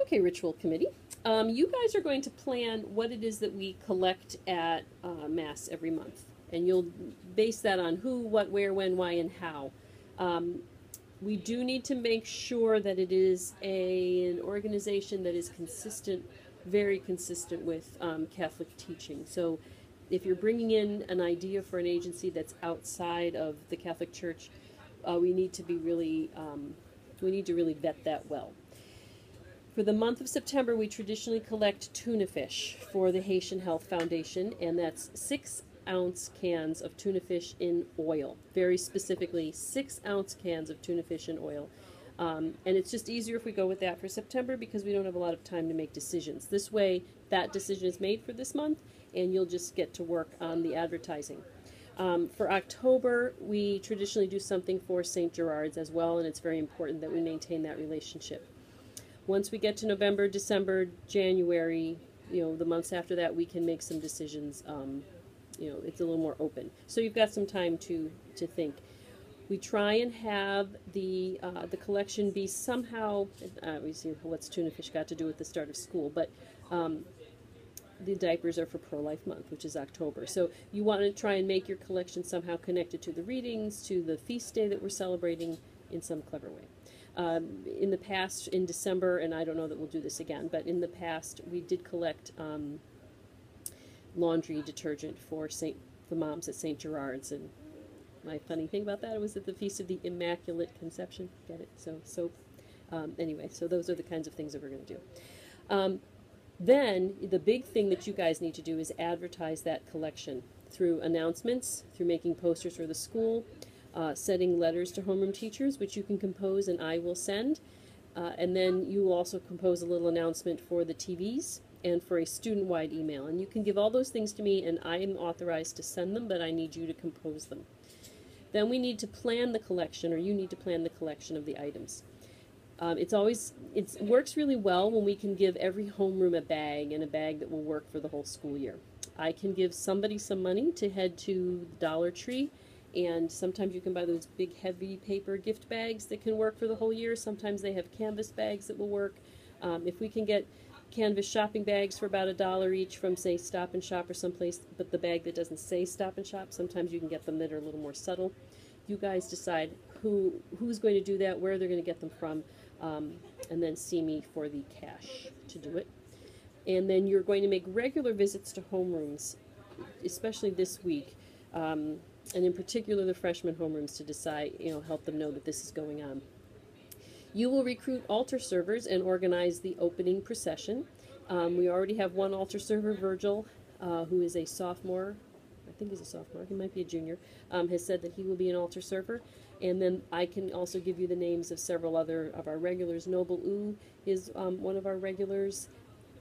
Okay, Ritual Committee. You guys are going to plan what it is that we collect at Mass every month. And you'll base that on who, what, where, when, why, and how. We do need to make sure that it is an organization that is consistent, very consistent with Catholic teaching. So if you're bringing in an idea for an agency that's outside of the Catholic Church, we need to really vet that well. For the month of September, we traditionally collect tuna fish for the Haitian Health Foundation, and that's 6-ounce cans of tuna fish in oil. Very specifically, 6-ounce cans of tuna fish in oil. And it's just easier if we go with that for September because we don't have a lot of time to make decisions. This way, that decision is made for this month, and you'll just get to work on the advertising. For October, we traditionally do something for St. Gerard's as well, and it's very important that we maintain that relationship. Once we get to November, December, January, the months after that, we can make some decisions. It's a little more open. So you've got some time to think. We try and have the collection be somehow, we see what's tuna fish got to do with the start of school, but the diapers are for Pro-Life Month, which is October. So you want to try and make your collection somehow connected to the readings, to the feast day that we're celebrating in some clever way. In the past, in December, and I don't know that we'll do this again, but in the past we did collect laundry detergent for the moms at St. Gerard's, and my funny thing about that was at the Feast of the Immaculate Conception. Get it? So soap. Anyway, so those are the kinds of things that we're going to do. Then the big thing that you guys need to do is advertise that collection through announcements, through making posters for the school, setting letters to homeroom teachers, which you can compose and I will send. And then you will also compose a little announcement for the TVs and for a student-wide email. And you can give all those things to me and I am authorized to send them, but I need you to compose them. Then we need to plan the collection, or you need to plan the collection of the items. It works really well when we can give every homeroom a bag, and a bag that will work for the whole school year. I can give somebody some money to head to Dollar Tree, and sometimes you can buy those big heavy paper gift bags that can work for the whole year. Sometimes they have canvas bags that will work. If we can get canvas shopping bags for about $1 each from, say, Stop and Shop or someplace, but the bag that doesn't say Stop and Shop, sometimes you can get them that are a little more subtle. You guys decide who's going to do that, where they're going to get them from, and then see me for the cash to do it. And then you're going to make regular visits to homerooms, especially this week, and in particular the freshman homerooms, to decide, help them know that this is going on. You will recruit altar servers and organize the opening procession. We already have one altar server, Virgil, who is a sophomore. I think he's a sophomore. He might be a junior. Has said that he will be an altar server. And then I can also give you the names of several other of our regulars. Noble Ooh is one of our regulars.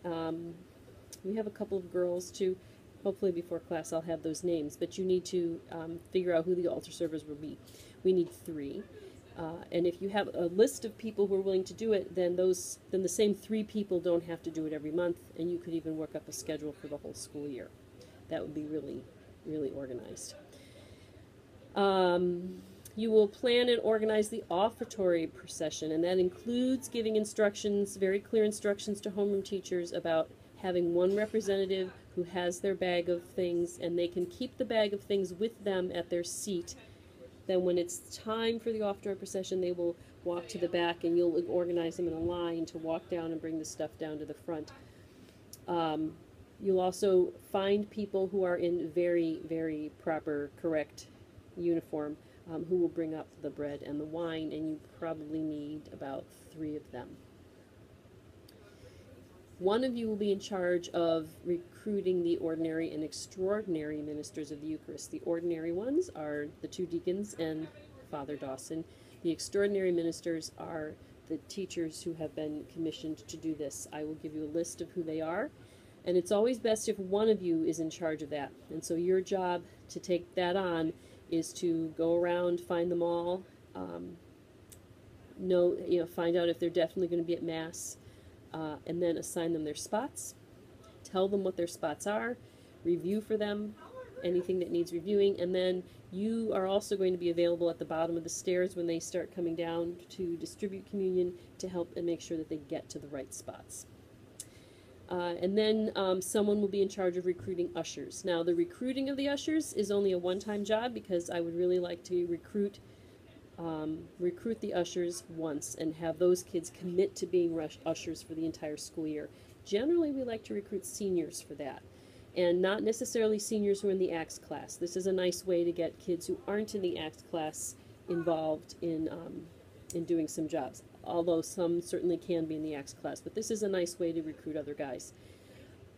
We have a couple of girls too. Hopefully before class I'll have those names. But you need to figure out who the altar servers will be. We need 3. And if you have a list of people who are willing to do it, then the same 3 people don't have to do it every month, and you could even work up a schedule for the whole school year. That would be really, really organized. You will plan and organize the offertory procession, and that includes giving instructions, very clear instructions to homeroom teachers about having one representative who has their bag of things, and they can keep the bag of things with them at their seat. Then when it's time for the offertory procession, they will walk to the back, and you'll organize them in a line to walk down and bring the stuff down to the front. You'll also find people who are in very, very proper, correct uniform who will bring up the bread and the wine, and you probably need about 3 of them. One of you will be in charge of recruiting the ordinary and extraordinary ministers of the Eucharist. The ordinary ones are the 2 deacons and Father Dawson. The extraordinary ministers are the teachers who have been commissioned to do this. I will give you a list of who they are, and it's always best if one of you is in charge of that. And so your job to take that on is to go around, find them all, find out if they're definitely going to be at Mass, and then assign them their spots, tell them what their spots are, review for them, anything that needs reviewing, and then you are also going to be available at the bottom of the stairs when they start coming down to distribute communion to help and make sure that they get to the right spots. And then someone will be in charge of recruiting ushers. Now, the recruiting of the ushers is only a one-time job because I would really like to recruit the ushers once and have those kids commit to being ushers for the entire school year. Generally, we like to recruit seniors for that, and not necessarily seniors who are in the ACTS class. This is a nice way to get kids who aren't in the ACTS class involved in doing some jobs, although some certainly can be in the ACTS class. But this is a nice way to recruit other guys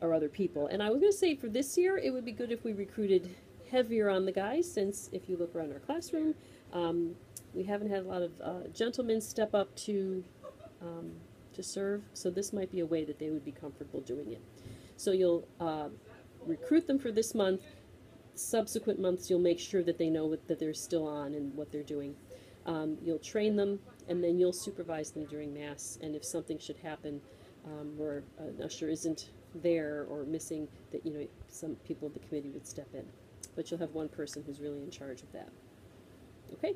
or other people. And I was going to say for this year, it would be good if we recruited heavier on the guys, since if you look around our classroom, we haven't had a lot of gentlemen step up to serve, so this might be a way that they would be comfortable doing it. So you'll recruit them for this month. Subsequent months, you'll make sure that they know that they're still on and what they're doing. You'll train them, and then you'll supervise them during Mass, and if something should happen where an usher isn't there or missing, that some people of the committee would step in. But you'll have one person who's really in charge of that. Okay?